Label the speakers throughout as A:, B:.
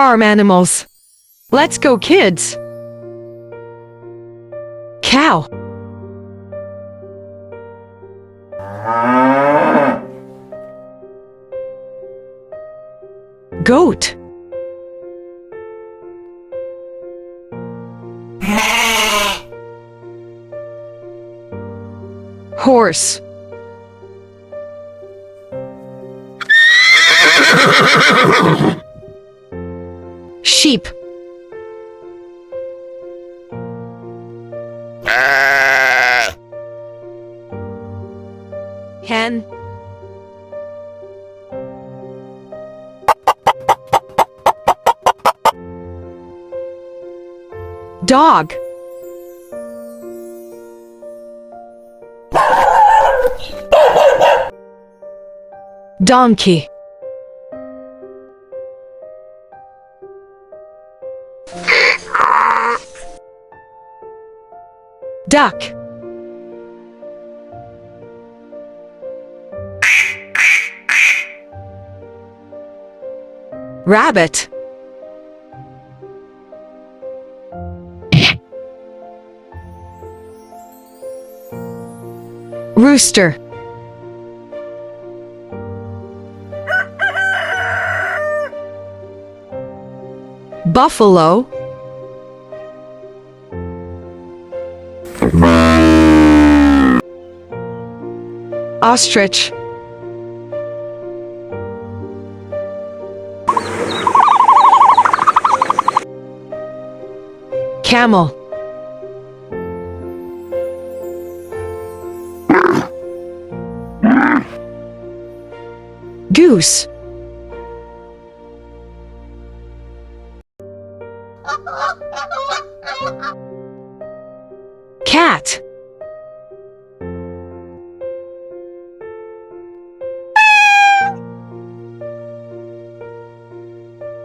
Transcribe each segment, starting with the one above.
A: Farm animals. Let's go, kids. Cow. Goat. Horse. Sheep. Hen. Dog. Donkey. Duck. Rabbit. Rooster. Buffalo. Ostrich. Camel. Goose. Cat.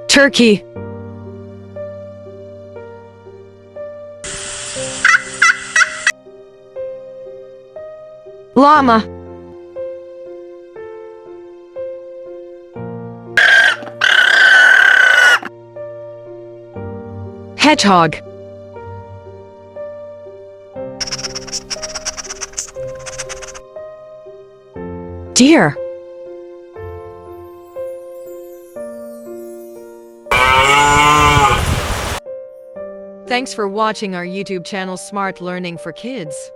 A: Turkey. Llama. Hedgehog. Deer. Thanks for watching our YouTube channel Smart Learning for Kids.